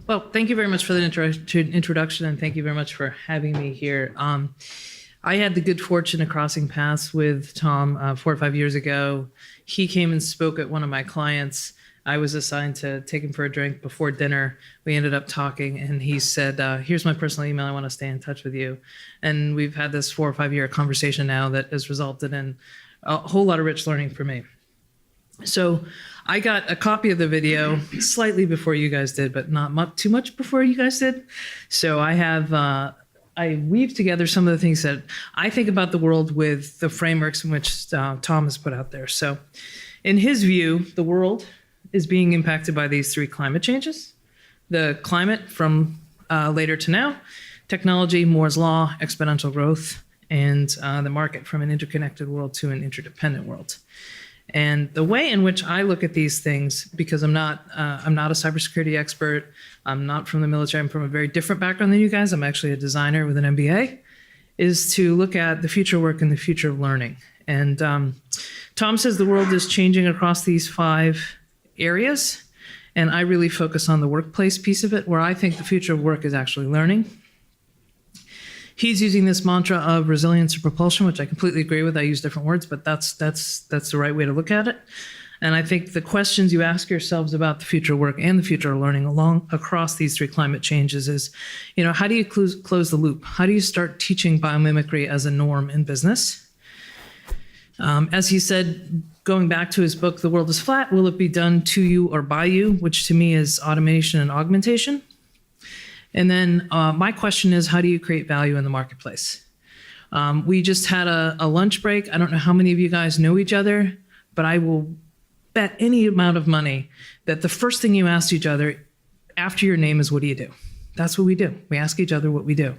Well, thank you very much for the introduction, and thank you very much for having me here. I had the good fortune of crossing paths with Tom 4 or 5 years ago. He came and spoke at one of my clients. I was assigned to take him for a drink before dinner. We ended up talking, and he said, here's my personal email. I want to stay in touch with you. And we've had this 4 or 5 year conversation now that has resulted in a whole lot of rich learning for me. So I got a copy of the video slightly before you guys did, but not too much before you guys did. So I have, I weave together some of the things that I think about the world with the frameworks in which Tom has put out there. So in his view, the world is being impacted by these 3 climate changes: the climate from later to now, technology, Moore's law, exponential growth, and the market from an interconnected world to an interdependent world. And the way in which I look at these things, because I'm not a cybersecurity expert, I'm not from the military, I'm from a very different background than you guys, I'm actually a designer with an MBA, is to look at the future work and the future of learning. And Tom says the world is changing across these 5 areas, and I really focus on the workplace piece of it, where I think the future of work is actually learning. He's using this mantra of resilience or propulsion, which I completely agree with. I use different words, but that's the right way to look at it. And I think the questions you ask yourselves about the future of work and the future of learning across these 3 climate changes is, how do you close the loop? How do you start teaching biomimicry as a norm in business? As he said, going back to his book, The World is Flat, will it be done to you or by you? Which to me is automation and augmentation. And then my question is, how do you create value in the marketplace? We just had a lunch break. I don't know how many of you guys know each other, but I will bet any amount of money that the first thing you ask each other after your name is, what do you do? That's what we do. We ask each other what we do.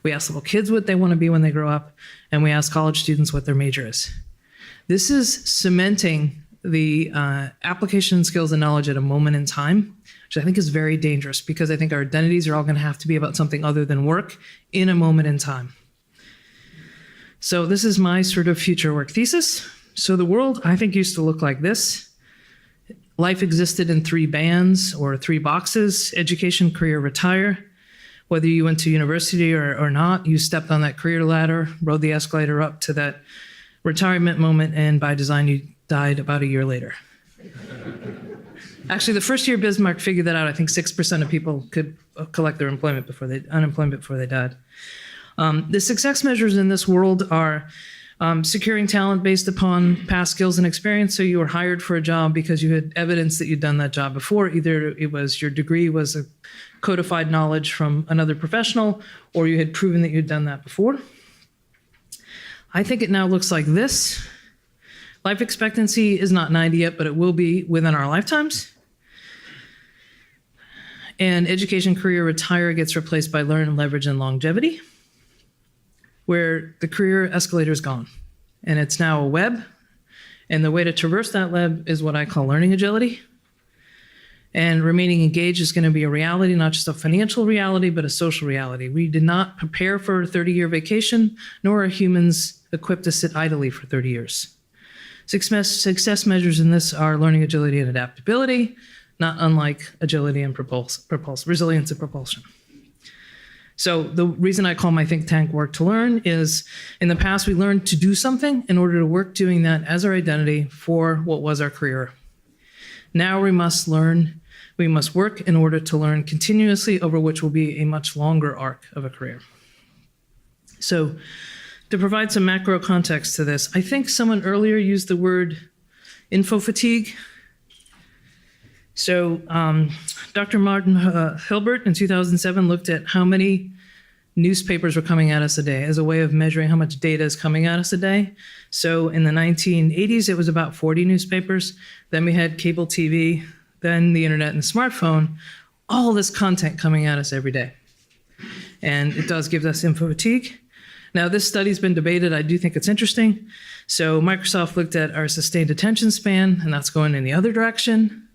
We ask little kids what they want to be when they grow up, and we ask college students what their major is. This is cementing the application skills and knowledge at a moment in time, which I think is very dangerous, because I think our identities are all going to have to be about something other than work in a moment in time. So this is my sort of future work thesis. So the world, I think, used to look like this. Life existed in 3 bands or 3 boxes: education, career, retire. Whether you went to university or not, you stepped on that career ladder, rode the escalator up to that retirement moment, and by design, you died about a year later. Actually, the first year Bismarck figured that out, I think 6% of people could collect their unemployment before they died. The success measures in this world are securing talent based upon past skills and experience. So you were hired for a job because you had evidence that you'd done that job before. Either it was your degree was a codified knowledge from another professional, or you had proven that you'd done that before. I think it now looks like this. Life expectancy is not 90 yet, but it will be within our lifetimes. And education, career, retire gets replaced by learn, leverage, and longevity, where the career escalator is gone. And it's now a web. And the way to traverse that web is what I call learning agility. And remaining engaged is going to be a reality, not just a financial reality, but a social reality. We did not prepare for a 30-year vacation, nor are humans equipped to sit idly for 30 years. Success measures in this are learning agility and adaptability, not unlike agility and resilience and propulsion. So the reason I call my think tank Work to Learn is, in the past, we learned to do something in order to work doing that as our identity for what was our career. Now we must work in order to learn continuously, over which will be a much longer arc of a career. So to provide some macro context to this, I think someone earlier used the word info fatigue. So Dr. Martin Hilbert in 2007 looked at how many newspapers were coming at us a day as a way of measuring how much data is coming at us a day. So in the 1980s, it was about 40 newspapers. Then we had cable TV, then the internet and the smartphone, all this content coming at us every day. And it does give us info fatigue. Now, this study's been debated. I do think it's interesting. So Microsoft looked at our sustained attention span, and that's going in the other direction.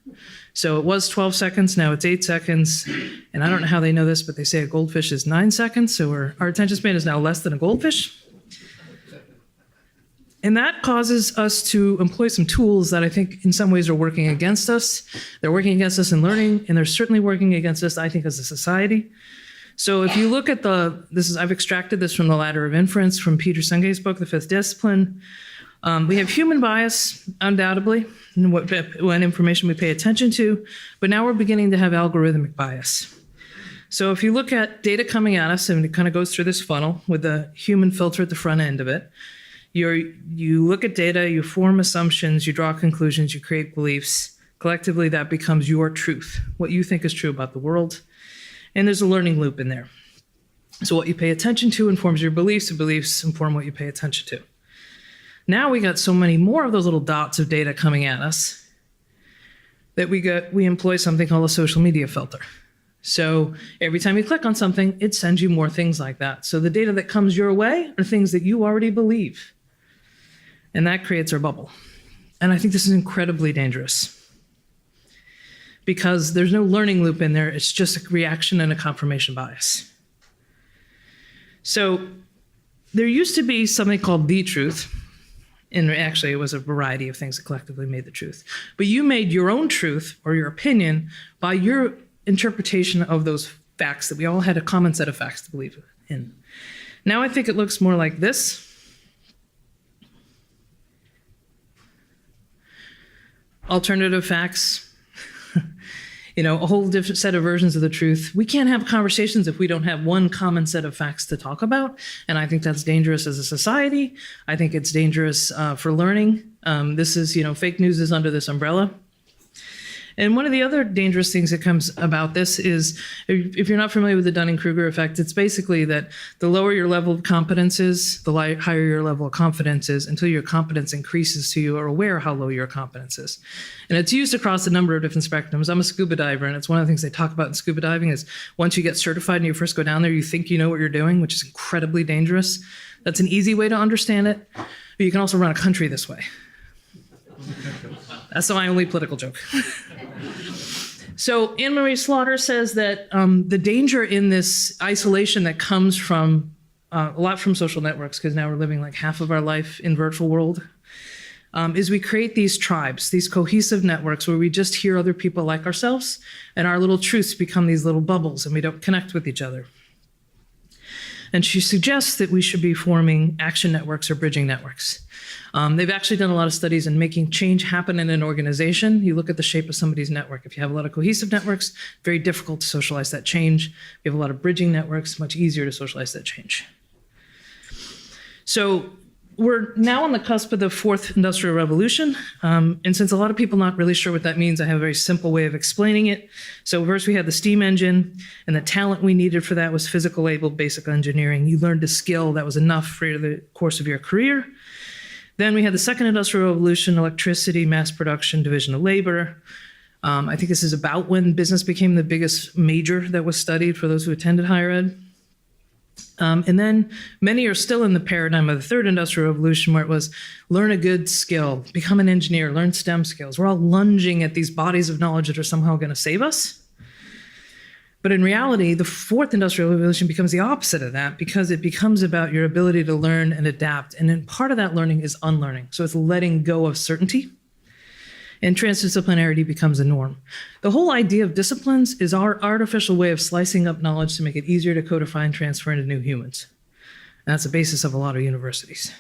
So it was 12 seconds, now it's 8 seconds. And I don't know how they know this, but they say a goldfish is 9 seconds. So our attention span is now less than a goldfish. And that causes us to employ some tools that I think in some ways are working against us. They're working against us in learning, and they're certainly working against us, I think, as a society. So if you look at I've extracted this from the Ladder of Inference from Peter Senge's book, The Fifth Discipline. We have human bias, undoubtedly, in what information we pay attention to, but now we're beginning to have algorithmic bias. So if you look at data coming at us, and it kind of goes through this funnel with the human filter at the front end of it, you look at data, you form assumptions, you draw conclusions, you create beliefs. Collectively, that becomes your truth, what you think is true about the world. And there's a learning loop in there. So what you pay attention to informs your beliefs, and beliefs inform what you pay attention to. Now we got so many more of those little dots of data coming at us that we employ something called a social media filter. So every time you click on something, it sends you more things like that. So the data that comes your way are things that you already believe. And that creates our bubble. And I think this is incredibly dangerous because there's no learning loop in there. It's just a reaction and a confirmation bias. So there used to be something called the truth. And actually, it was a variety of things that collectively made the truth. But you made your own truth or your opinion by your interpretation of those facts that we all had a common set of facts to believe in. Now I think it looks more like this. Alternative facts, a whole different set of versions of the truth. We can't have conversations if we don't have one common set of facts to talk about. And I think that's dangerous as a society. I think it's dangerous for learning. Fake news is under this umbrella. And one of the other dangerous things that comes about this is, if you're not familiar with the Dunning Kruger effect, it's basically that the lower your level of competence is, the higher your level of confidence is, until your competence increases so you are aware how low your competence is. And it's used across a number of different spectrums. I'm a scuba diver, and it's one of the things they talk about in scuba diving is once you get certified and you first go down there, you think you know what you're doing, which is incredibly dangerous. That's an easy way to understand it. But you can also run a country this way. That's my only political joke. So Anne-Marie Slaughter says that the danger in this isolation that comes from a lot from social networks, because now we're living like half of our life in virtual world, is we create these tribes, these cohesive networks where we just hear other people like ourselves, and our little truths become these little bubbles, and we don't connect with each other. And she suggests that we should be forming action networks or bridging networks. They've actually done a lot of studies in making change happen in an organization. You look at the shape of somebody's network. If you have a lot of cohesive networks, very difficult to socialize that change. If you have a lot of bridging networks, much easier to socialize that change. So we're now on the cusp of the fourth industrial revolution. And since a lot of people are not really sure what that means, I have a very simple way of explaining it. So first we had the steam engine, and the talent we needed for that was physical labor, basic engineering. You learned a skill that was enough for the course of your career. Then we had the second industrial revolution, electricity, mass production, division of labor. I think this is about when business became the biggest major that was studied for those who attended higher ed. And then many are still in the paradigm of the third industrial revolution, where it was learn a good skill, become an engineer, learn STEM skills. We're all lunging at these bodies of knowledge that are somehow going to save us. But in reality, the fourth industrial revolution becomes the opposite of that, because it becomes about your ability to learn and adapt. And then part of that learning is unlearning. So it's letting go of certainty. And transdisciplinarity becomes a norm. The whole idea of disciplines is our artificial way of slicing up knowledge to make it easier to codify and transfer into new humans. And that's the basis of a lot of universities.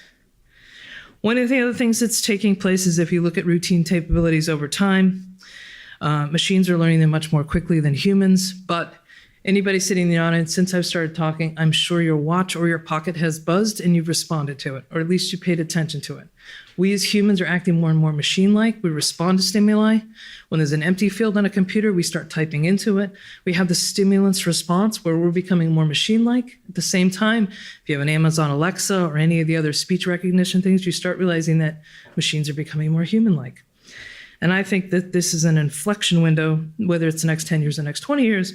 One of the other things that's taking place is if you look at routine capabilities over time, machines are learning them much more quickly than humans, but anybody sitting in the audience, since I've started talking, I'm sure your watch or your pocket has buzzed and you've responded to it, or at least you paid attention to it. We as humans are acting more and more machine-like. We respond to stimuli. When there's an empty field on a computer, we start typing into it. We have the stimulus response where we're becoming more machine-like. At the same time, if you have an Amazon Alexa or any of the other speech recognition things, you start realizing that machines are becoming more human-like. And I think that this is an inflection window, whether it's the next 10 years or the next 20 years,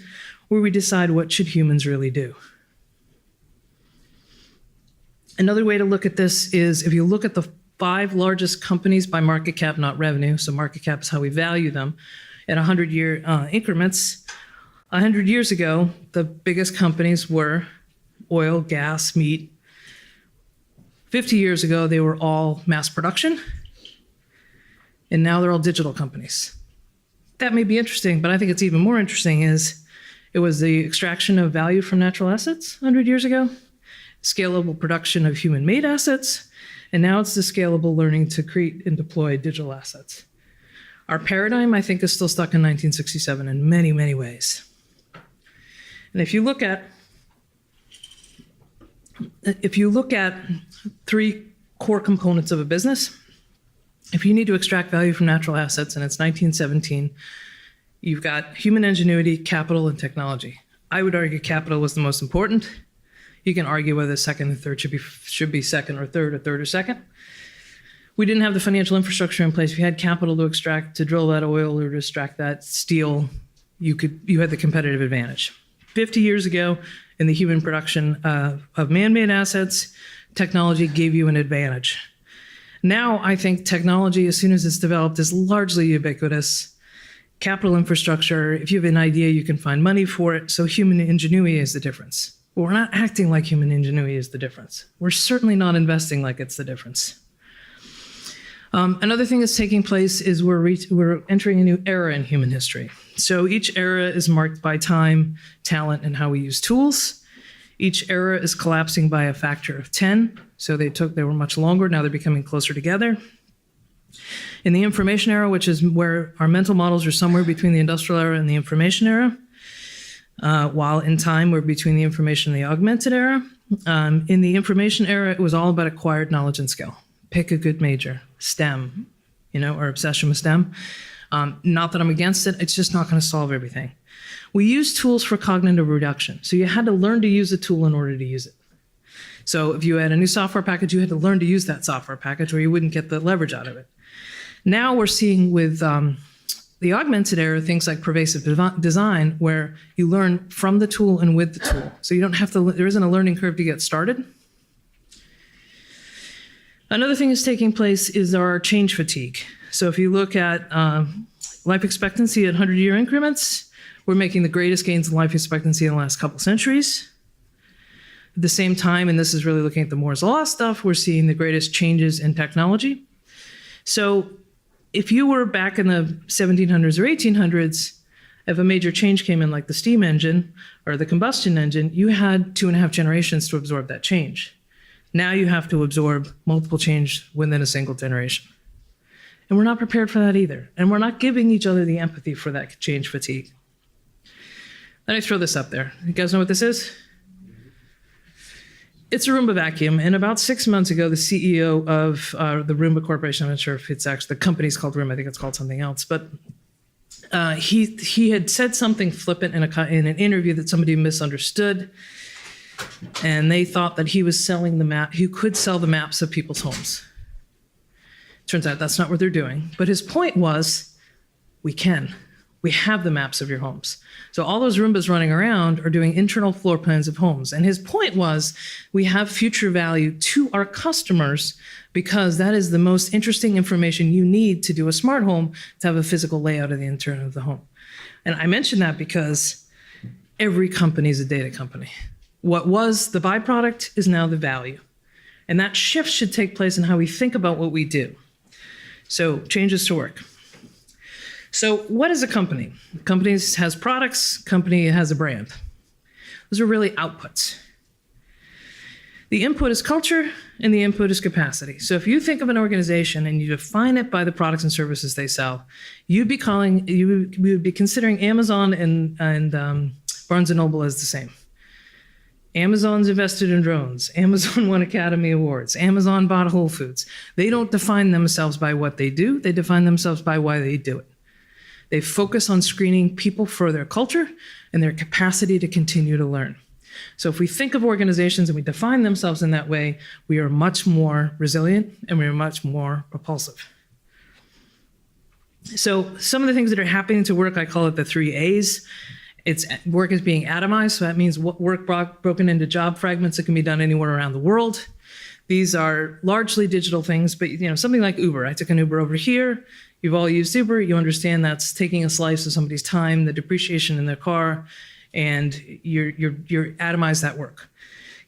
where we decide what should humans really do. Another way to look at this is if you look at the 5 largest companies by market cap, not revenue, so market cap is how we value them, at 100-year increments. 100 years ago, the biggest companies were oil, gas, meat. 50 years ago, they were all mass production, and now they're all digital companies. That may be interesting, but I think it's even more interesting is it was the extraction of value from natural assets 100 years ago, scalable production of human-made assets, and now it's the scalable learning to create and deploy digital assets. Our paradigm, I think, is still stuck in 1967 in many, many ways. And if you look at three core components of a business, if you need to extract value from natural assets, and it's 1917, you've got human ingenuity, capital, and technology. I would argue capital was the most important. You can argue whether second and third should be second or third or second. We didn't have the financial infrastructure in place. If you had capital to extract, to drill that oil or to extract that steel, you had the competitive advantage. 50 years ago, in the human production of man-made assets, technology gave you an advantage. Now, I think technology, as soon as it's developed, is largely ubiquitous. Capital infrastructure, if you have an idea, you can find money for it. So human ingenuity is the difference. But we're not acting like human ingenuity is the difference. We're certainly not investing like it's the difference. Another thing that's taking place is we're entering a new era in human history. So each era is marked by time, talent, and how we use tools. Each era is collapsing by a factor of 10. So they were much longer, now they're becoming closer together. In the information era, which is where our mental models are somewhere between the industrial era and the information era, while in time we're between the information and the augmented era. In the information era, it was all about acquired knowledge and skill. Pick a good major, STEM, or obsession with STEM. Not that I'm against it, it's just not going to solve everything. We use tools for cognitive reduction. So you had to learn to use a tool in order to use it. So if you had a new software package, you had to learn to use that software package or you wouldn't get the leverage out of it. Now we're seeing with the augmented era things like pervasive design where you learn from the tool and with the tool. So you don't have to, there isn't a learning curve to get started. Another thing that's taking place is our change fatigue. So if you look at life expectancy at 100-year increments, we're making the greatest gains in life expectancy in the last couple centuries. At the same time, and this is really looking at the Moore's Law stuff, we're seeing the greatest changes in technology. So if you were back in the 1700s or 1800s, if a major change came in like the steam engine or the combustion engine, you had 2.5 generations to absorb that change. Now you have to absorb multiple change within a single generation. And we're not prepared for that either. And we're not giving each other the empathy for that change fatigue. Then I throw this up there. You guys know what this is? It's a Roomba vacuum. And about 6 months ago, the CEO of the Roomba Corporation, I'm not sure if it's actually, the company's called Roomba, I think it's called something else, but he had said something flippant in an interview that somebody misunderstood. And they thought that he was selling the map, he could sell the maps of people's homes. Turns out that's not what they're doing. But his point was, we can. We have the maps of your homes. So all those Roombas running around are doing internal floor plans of homes. And his point was, we have future value to our customers because that is the most interesting information you need to do a smart home to have a physical layout of the interior of the home. And I mention that because every company is a data company. What was the byproduct is now the value. And that shift should take place in how we think about what we do. So changes to work. So what is a company? A company has products, company has a brand. Those are really outputs. The input is culture and the input is capacity. So if you think of an organization and you define it by the products and services they sell, you would be considering Amazon and Barnes & Noble as the same. Amazon's invested in drones. Amazon won Academy Awards. Amazon bought Whole Foods. They don't define themselves by what they do. They define themselves by why they do it. They focus on screening people for their culture and their capacity to continue to learn. So if we think of organizations and we define themselves in that way, we are much more resilient and we are much more propulsive. So some of the things that are happening to work, I call it the 3 A's. Work is being atomized, so that means work broken into job fragments that can be done anywhere around the world. These are largely digital things, but something like Uber. I took an Uber over here. You've all used Uber. You understand that's taking a slice of somebody's time, the depreciation in their car, and you're atomize that work.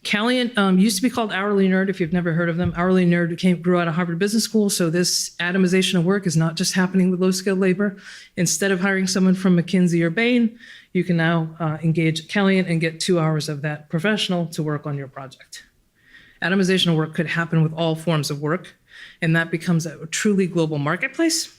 Calian used to be called Hourly Nerd, if you've never heard of them. Hourly Nerd grew out of Harvard Business School, so this atomization of work is not just happening with low-skilled labor. Instead of hiring someone from McKinsey or Bain, you can now engage Calian and get 2 hours of that professional to work on your project. Atomization of work could happen with all forms of work, and that becomes a truly global marketplace.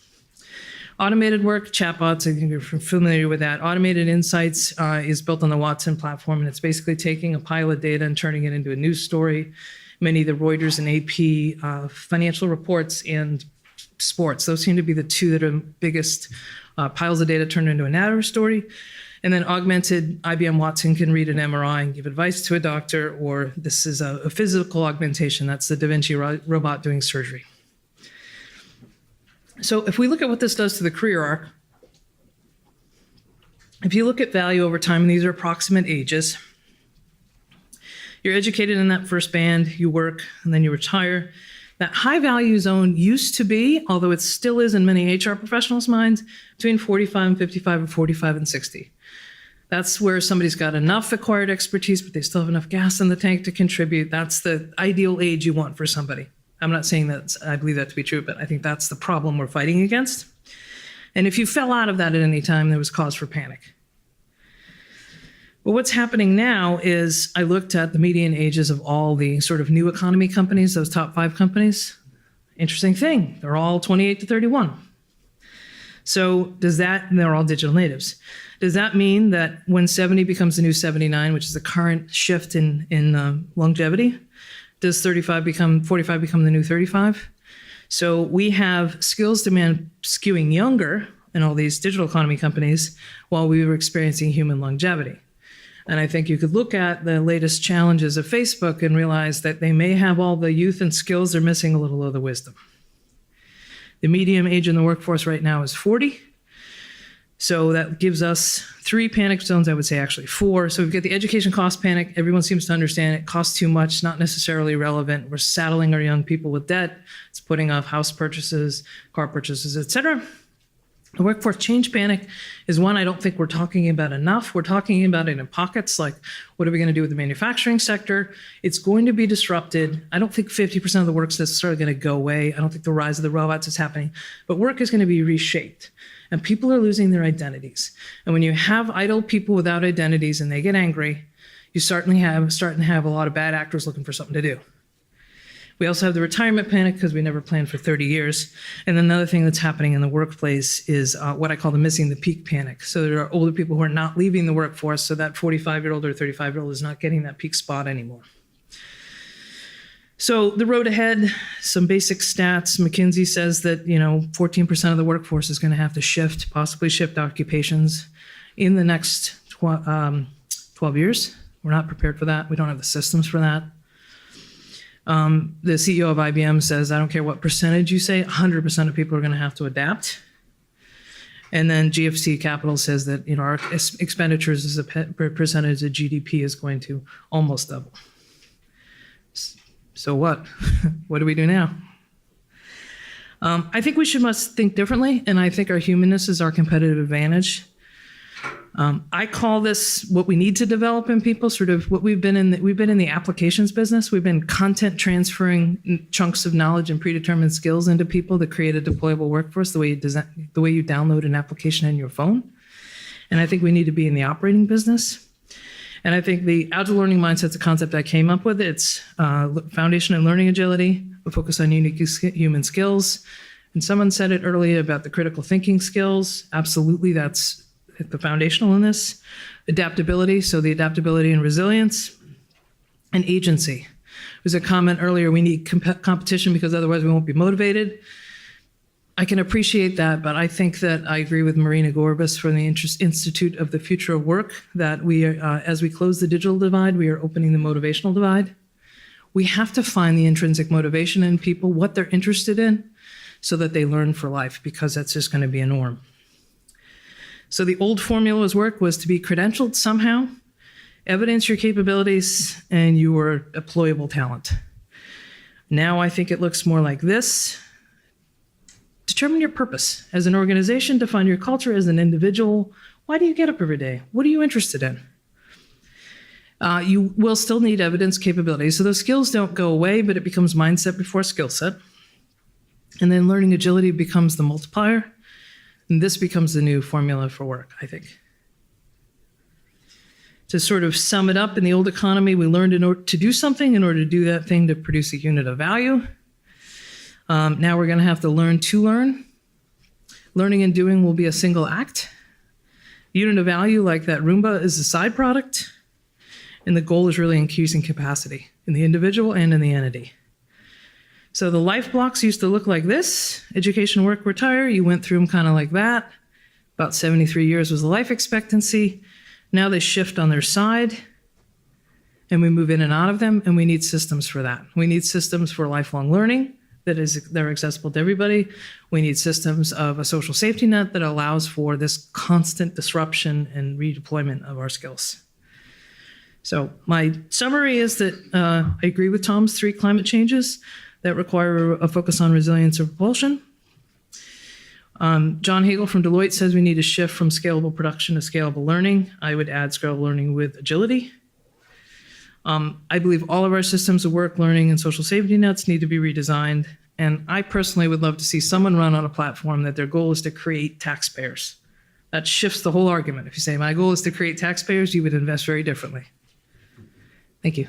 Automated work, chatbots, I think you're familiar with that. Automated Insights is built on the Watson platform, and it's basically taking a pile of data and turning it into a news story. Many of the Reuters and AP financial reports and sports, those seem to be the two that are biggest piles of data turned into a narrative story. And then augmented, IBM Watson can read an MRI and give advice to a doctor, or this is a physical augmentation. That's the Da Vinci robot doing surgery. So if we look at what this does to the career arc, if you look at value over time, and these are approximate ages, you're educated in that first band, you work, and then you retire. That high value zone used to be, although it still is in many HR professionals' minds, between 45 and 55 or 45 and 60. That's where somebody's got enough acquired expertise, but they still have enough gas in the tank to contribute. That's the ideal age you want for somebody. I'm not saying that I believe that to be true, but I think that's the problem we're fighting against. And if you fell out of that at any time, there was cause for panic. But what's happening now is I looked at the median ages of all the sort of new economy companies, those top 5 companies. Interesting thing, they're all 28 to 31. So does that, and they're all digital natives. Does that mean that when 70 becomes the new 79, which is the current shift in longevity, does 45 become the new 35? So we have skills demand skewing younger in all these digital economy companies while we were experiencing human longevity. And I think you could look at the latest challenges of Facebook and realize that they may have all the youth and skills, they're missing a little of the wisdom. The median age in the workforce right now is 40. So that gives us 3 panic zones, I would say actually 4. So we've got the education cost panic. Everyone seems to understand it costs too much, not necessarily relevant. We're saddling our young people with debt. It's putting off house purchases, car purchases, et cetera. The workforce change panic is one I don't think we're talking about enough. We're talking about it in pockets, like what are we going to do with the manufacturing sector? It's going to be disrupted. I don't think 50% of the work's necessarily going to go away. I don't think the rise of the robots is happening, but work is going to be reshaped, and people are losing their identities. And when you have idle people without identities and they get angry, you starting to have a lot of bad actors looking for something to do. We also have the retirement panic because we never planned for 30 years. And another thing that's happening in the workplace is what I call the missing the peak panic. So there are older people who are not leaving the workforce, so that 45-year-old or 35-year-old is not getting that peak spot anymore. So the road ahead, some basic stats. McKinsey says that 14% of the workforce is going to have to possibly shift occupations in the next 12 years. We're not prepared for that. We don't have the systems for that. The CEO of IBM says, I don't care what percentage you say, 100% of people are going to have to adapt. And then GFC Capital says that our expenditures as a percentage of GDP is going to almost double. So what? What do we do now? I think we must think differently, and I think our humanness is our competitive advantage. I call this what we need to develop in people, sort of what we've been in the applications business. We've been content transferring chunks of knowledge and predetermined skills into people to create a deployable workforce, the way you download an application in your phone. And I think we need to be in the operating business. And I think the agile learning mindset's a concept I came up with. It's foundation in learning agility, a focus on unique human skills. And someone said it earlier about the critical thinking skills. Absolutely, that's the foundational in this. Adaptability, so the adaptability and resilience, and agency. There was a comment earlier, we need competition because otherwise we won't be motivated. I can appreciate that, but I think that I agree with Marina Gorbis from the Institute of the Future of Work that we are, as we close the digital divide, we are opening the motivational divide. We have to find the intrinsic motivation in people, what they're interested in, so that they learn for life, because that's just going to be a norm. So the old formula was to be credentialed somehow, evidence your capabilities, and you were a deployable talent. Now I think it looks more like this. Determine your purpose as an organization, define your culture as an individual. Why do you get up every day? What are you interested in? You will still need evidence capability. So those skills don't go away, but it becomes mindset before skill set. And then learning agility becomes the multiplier. And this becomes the new formula for work, I think. To sort of sum it up, in the old economy, we learned in order to do something in order to do that thing to produce a unit of value. Now we're going to have to learn to learn. Learning and doing will be a single act. Unit of value, like that Roomba, is a side product. And the goal is really increasing capacity in the individual and in the entity. So the life blocks used to look like this: education, work, retire. You went through them kind of like that. About 73 years was the life expectancy. Now they shift on their side, and we move in and out of them, and we need systems for that. We need systems for lifelong learning that are accessible to everybody. We need systems of a social safety net that allows for this constant disruption and redeployment of our skills. So my summary is that I agree with Tom's 3 climate changes that require a focus on resilience or propulsion. John Hagel from Deloitte says we need a shift from scalable production to scalable learning. I would add scalable learning with agility. I believe all of our systems of work, learning, and social safety nets need to be redesigned. And I personally would love to see someone run on a platform that their goal is to create taxpayers. That shifts the whole argument. If you say, my goal is to create taxpayers, you would invest very differently. Thank you.